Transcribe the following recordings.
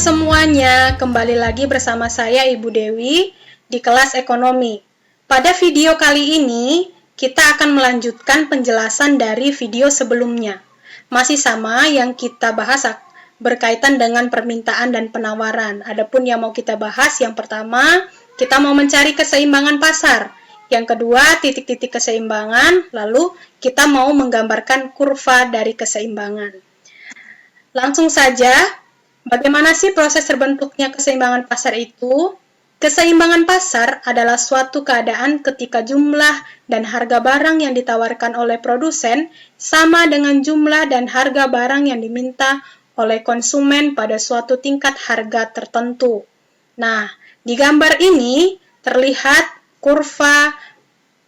semuanya, kembali lagi bersama saya Ibu Dewi di kelas ekonomi. Pada video kali ini, kita akan melanjutkan penjelasan dari video sebelumnya. Masih sama yang kita bahas berkaitan dengan permintaan dan penawaran. Adapun yang mau kita bahas, yang pertama, kita mau mencari keseimbangan pasar. Yang kedua, titik-titik keseimbangan, lalu kita mau menggambarkan kurva dari keseimbangan. Langsung saja, bagaimana sih proses terbentuknya keseimbangan pasar itu? Keseimbangan pasar adalah suatu keadaan ketika jumlah dan harga barang yang ditawarkan oleh produsen sama dengan jumlah dan harga barang yang diminta oleh konsumen pada suatu tingkat harga tertentu. Nah, di gambar ini terlihat kurva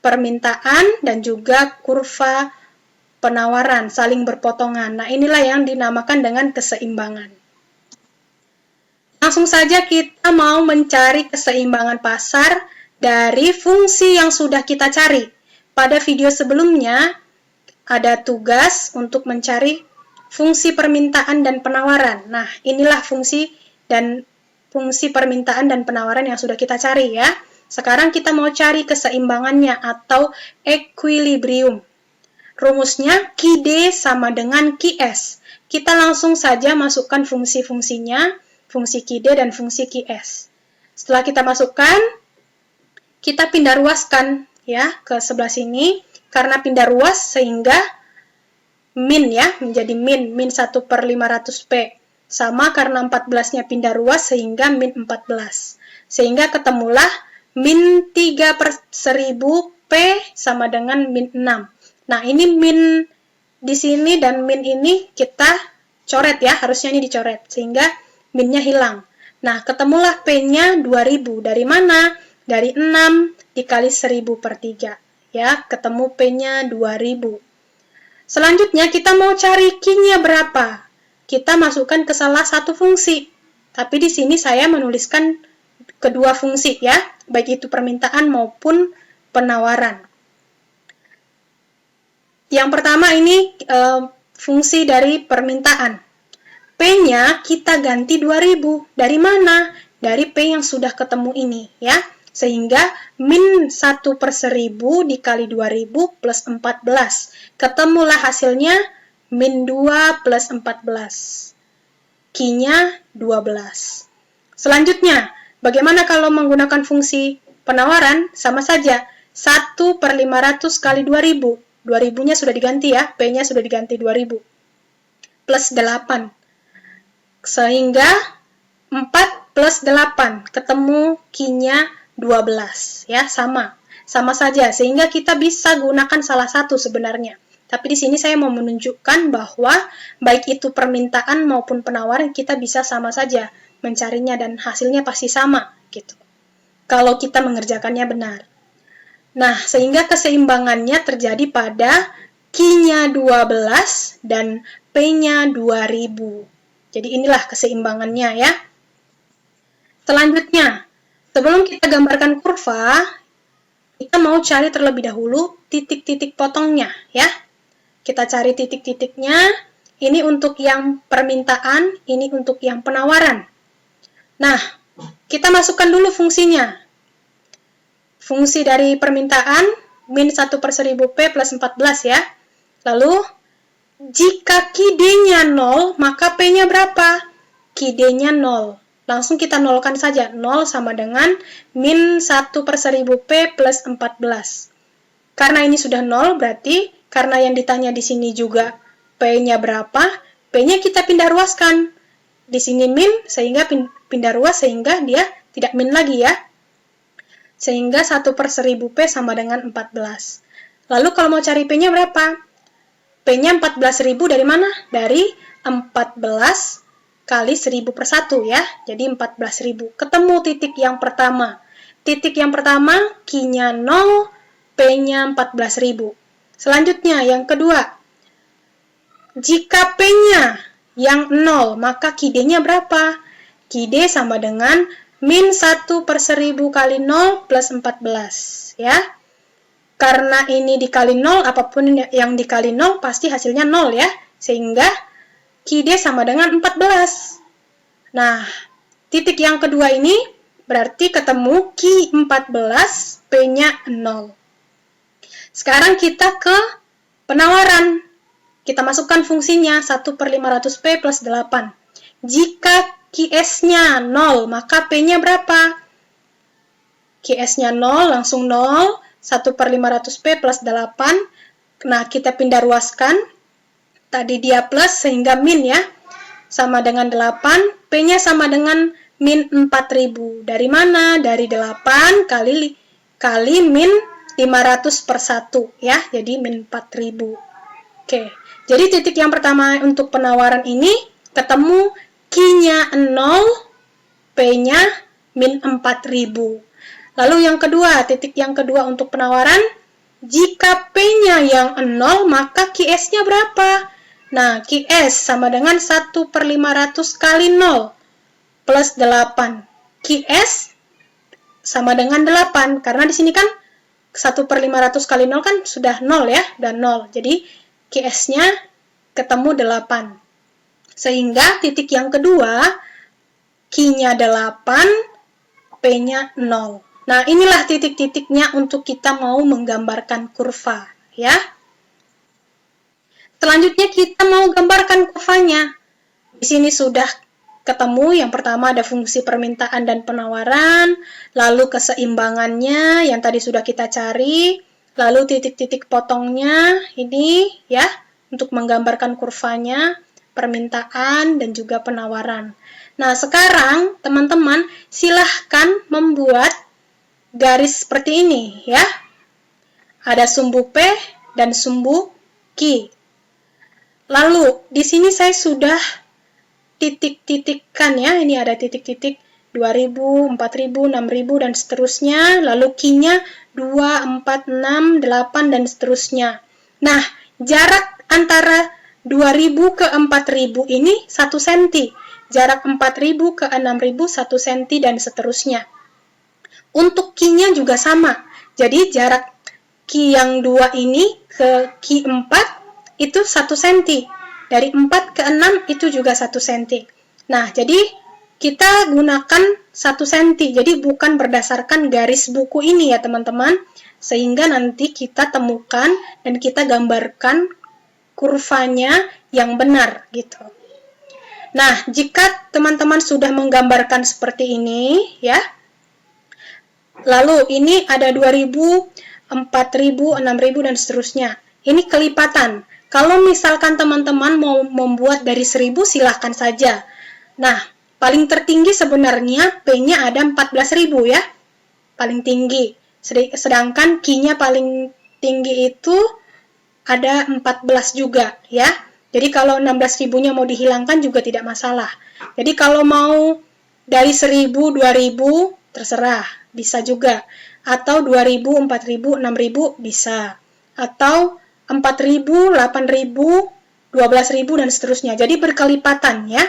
permintaan dan juga kurva penawaran saling berpotongan. Nah, inilah yang dinamakan dengan keseimbangan. Langsung saja kita mau mencari keseimbangan pasar dari fungsi yang sudah kita cari. Pada video sebelumnya, ada tugas untuk mencari fungsi permintaan dan penawaran. Nah, inilah fungsi permintaan dan penawaran yang sudah kita cari ya. Sekarang kita mau cari keseimbangannya atau equilibrium. Rumusnya QD sama dengan QS. Kita langsung saja masukkan fungsi-fungsinya, fungsi QD dan fungsi QS. Setelah kita masukkan, kita pindah ruaskan ya ke sebelah sini. Karena pindah ruas sehingga min ya, menjadi min 1/500P. Sama karena 14-nya pindah ruas sehingga min 14. Sehingga ketemulah min 3/1000P sama dengan min 6. Nah, ini min di sini dan min ini kita coret ya, harusnya ini dicoret, sehingga minnya hilang. Nah, ketemulah P-nya 2000. Dari mana? Dari 6 dikali 1000/3. Ya, ketemu P-nya 2000. Selanjutnya, kita mau cari Q-nya berapa? Kita masukkan ke salah satu fungsi. Tapi di sini saya menuliskan kedua fungsi ya, baik itu permintaan maupun penawaran. Yang pertama ini fungsi dari permintaan. P-nya kita ganti 2000. Dari mana? Dari P yang sudah ketemu ini ya. Sehingga min 1/1000 dikali 2000 plus 14. Ketemulah hasilnya min 2 plus 14. Q-nya 12. Selanjutnya, bagaimana kalau menggunakan fungsi penawaran? Sama saja. 1/500 kali 2000. 2000-nya sudah diganti ya, P-nya sudah diganti 2000. Plus 8. Sehingga 4 plus 8, ketemu Q-nya 12. Ya, sama. Sama saja, sehingga kita bisa gunakan salah satu sebenarnya. Tapi di sini saya mau menunjukkan bahwa baik itu permintaan maupun penawaran, kita bisa sama saja mencarinya dan hasilnya pasti sama. Gitu. Kalau kita mengerjakannya benar. Nah, sehingga keseimbangannya terjadi pada Q-nya 12 dan P-nya 2000. Jadi inilah keseimbangannya ya. Selanjutnya, sebelum kita gambarkan kurva, kita mau cari terlebih dahulu titik-titik potongnya ya. Kita cari titik-titiknya, ini untuk yang permintaan, ini untuk yang penawaran. Nah, kita masukkan dulu fungsinya. Fungsi dari permintaan, min 1/1000P plus 14 ya. Lalu, jika QD-nya 0, maka P-nya berapa? QD-nya 0. Langsung kita nolkan saja. 0 sama dengan min 1/1000P plus 14. Karena ini sudah 0, berarti karena yang ditanya di sini juga P-nya berapa, P-nya kita pindah ruaskan. Di sini min, sehingga pindah ruas sehingga dia tidak min lagi ya. Sehingga 1/1000P sama dengan 14. Lalu kalau mau cari P-nya berapa? P-nya 14.000 dari mana? Dari 14 kali 1000/1 ya. Jadi 14.000. Ketemu titik yang pertama. Titik yang pertama, Q-nya 0, P-nya 14.000. Selanjutnya, yang kedua. Jika P-nya yang 0, maka QD-nya berapa? QD sama dengan min 1/1000 kali 0 plus 14, ya. Karena ini dikali 0, apapun yang dikali 0, pasti hasilnya 0, ya. Sehingga QD sama dengan 14. Nah, titik yang kedua ini berarti ketemu Q14, P-nya 0. Sekarang kita ke penawaran. Kita masukkan fungsinya 1/500P plus 8. Jika QS-nya 0, maka P-nya berapa? QS-nya 0, langsung 0. 1/500P plus 8. Nah, kita pindah ruaskan. Tadi dia plus sehingga min ya. Sama dengan 8, P-nya sama dengan min 4000. Dari mana? Dari 8 kali min 500 per 1 ya, jadi min 4000. Oke, jadi titik yang pertama untuk penawaran ini ketemu Q-nya 0, P-nya min 4000. Lalu yang kedua, titik yang kedua untuk penawaran, jika P-nya yang 0, maka QS-nya berapa? Nah, QS sama dengan 1/500 kali 0 plus 8. QS sama dengan 8, karena di sini kan 1/500 kali 0 kan sudah 0 ya, dan 0. Jadi, QS-nya ketemu 8. Sehingga titik yang kedua, Q-nya 8, P-nya 0. Nah, inilah titik-titiknya untuk kita mau menggambarkan kurva, ya. Selanjutnya kita mau gambarkan kurvanya. Di sini sudah ketemu, yang pertama ada fungsi permintaan dan penawaran, lalu keseimbangannya yang tadi sudah kita cari, lalu titik-titik potongnya ini ya, untuk menggambarkan kurvanya, permintaan dan juga penawaran. Nah, sekarang teman-teman silahkan membuat garis seperti ini ya. Ada sumbu P dan sumbu Q. Lalu, di sini saya sudah titik-titikkan ya, ini ada titik-titik 2000, 4000, 6000, dan seterusnya, lalu Q-nya 2, 4, 6, 8, dan seterusnya. Nah, jarak antara 2000 ke 4000 ini 1 cm, jarak 4000 ke 6000 1 cm, dan seterusnya. Untuk Q-nya juga sama, jadi jarak Q yang 2 ini ke Q4 itu 1 cm. Dari 4 ke 6 itu juga 1 cm. Nah, jadi kita gunakan 1 cm. Jadi bukan berdasarkan garis buku ini ya, teman-teman. Sehingga nanti kita temukan dan kita gambarkan kurvanya yang benar gitu. Nah, jika teman-teman sudah menggambarkan seperti ini ya. Lalu ini ada 2000, 4000, 6000, dan seterusnya. Ini kelipatan. Kalau misalkan teman-teman mau membuat dari 1000, silahkan saja. Nah, paling tertinggi sebenarnya P-nya ada 14.000 ya. Paling tinggi. Sedangkan Q-nya paling tinggi itu ada 14 juga ya. Jadi kalau 16.000-nya mau dihilangkan juga tidak masalah. Jadi kalau mau dari 1000, 2000, terserah. Bisa juga. Atau 2000, 4000, 6000 bisa. Atau 4.000, 8.000, 12.000, dan seterusnya. Jadi berkelipatan ya.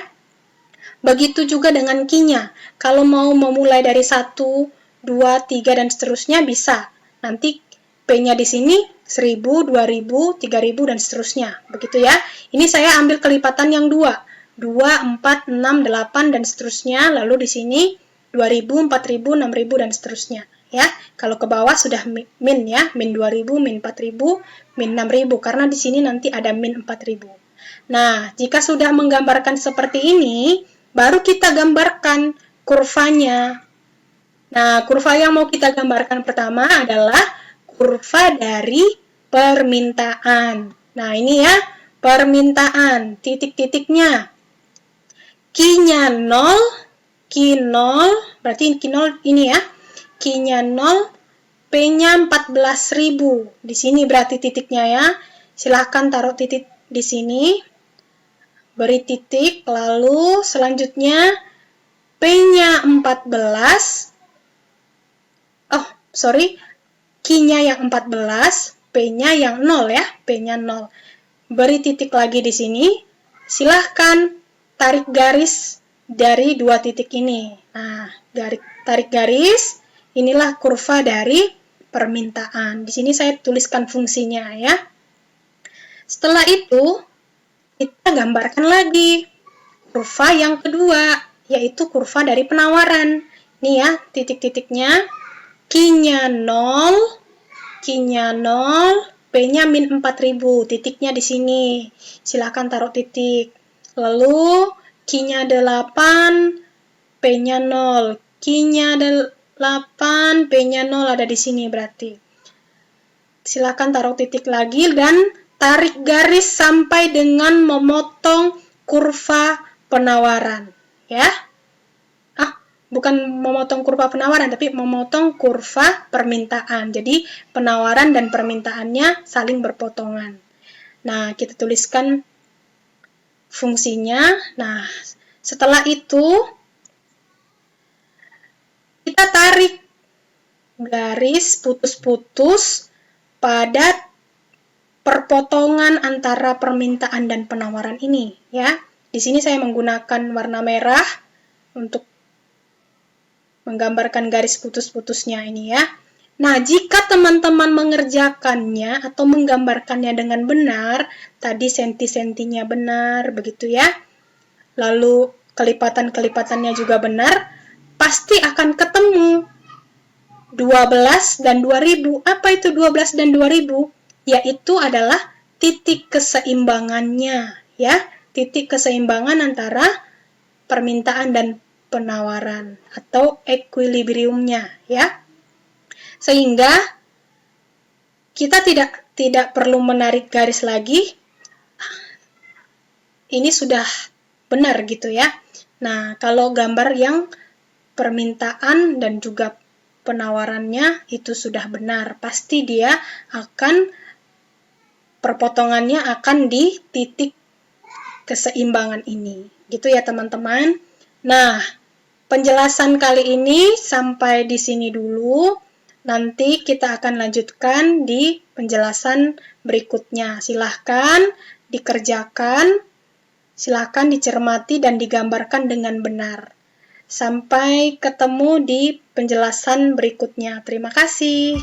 Begitu juga dengan Q-nya. Kalau mau memulai dari 1, 2, 3, dan seterusnya bisa. Nanti P-nya di sini 1000, 2000, 3000, dan seterusnya. Begitu ya. Ini saya ambil kelipatan yang 2. 2, 4, 6, 8, dan seterusnya. Lalu di sini 2000, 4000, 6000, dan seterusnya. Ya, kalau ke bawah sudah min ya, min 2000, min 4000, min 6000, karena di sini nanti ada min 4000. Nah, jika sudah menggambarkan seperti ini, baru kita gambarkan kurvanya. Nah, kurva yang mau kita gambarkan pertama adalah kurva dari permintaan. Nah, ini ya, permintaan, titik-titiknya. Q-nya 0, Q0, berarti Q0 ini ya. Q-nya 0, P-nya 14.000. Di sini berarti titiknya ya. Silahkan taruh titik di sini. Beri titik, lalu selanjutnya P-nya 14. Oh, sorry. Q-nya yang 14, P-nya yang 0 ya. P-nya 0. Beri titik lagi di sini. Silahkan tarik garis dari dua titik ini. Nah, tarik garis. Inilah kurva dari permintaan. Di sini saya tuliskan fungsinya ya. Setelah itu, kita gambarkan lagi kurva yang kedua. yaitu kurva dari penawaran. Nih ya, titik-titiknya. Q-nya 0, P-nya min 4000, titiknya di sini. Silahkan taruh titik. Lalu, Q-nya 8, P-nya 0. Q-nya 8, P-nya 0 ada di sini berarti. Silakan taruh titik lagi dan tarik garis sampai dengan memotong kurva penawaran, ya. Bukan memotong kurva penawaran, tapi memotong kurva permintaan. Jadi, penawaran dan permintaannya saling berpotongan. Nah, kita tuliskan fungsinya. Nah, setelah itu, kita tarik garis putus-putus pada perpotongan antara permintaan dan penawaran ini, ya. Di sini saya menggunakan warna merah untuk menggambarkan garis putus-putusnya ini, ya. Nah, jika teman-teman mengerjakannya atau menggambarkannya dengan benar, tadi senti-sentinya benar, begitu ya. Lalu kelipatan-kelipatannya juga benar, pasti akan ketemu 12 dan 2000. Apa itu 12 dan 2000? Yaitu adalah titik keseimbangannya, ya. Titik keseimbangan antara permintaan dan penawaran atau equilibriumnya, ya. Sehingga kita tidak perlu menarik garis lagi. Ini sudah benar gitu ya. Nah, kalau gambar yang permintaan dan juga penawarannya itu sudah benar, pasti dia akan perpotongannya akan di titik keseimbangan ini. Gitu ya, teman-teman. Nah, penjelasan kali ini sampai di sini dulu. Nanti kita akan lanjutkan di penjelasan berikutnya. Silahkan dikerjakan, silahkan dicermati dan digambarkan dengan benar. Sampai ketemu di penjelasan berikutnya. Terima kasih.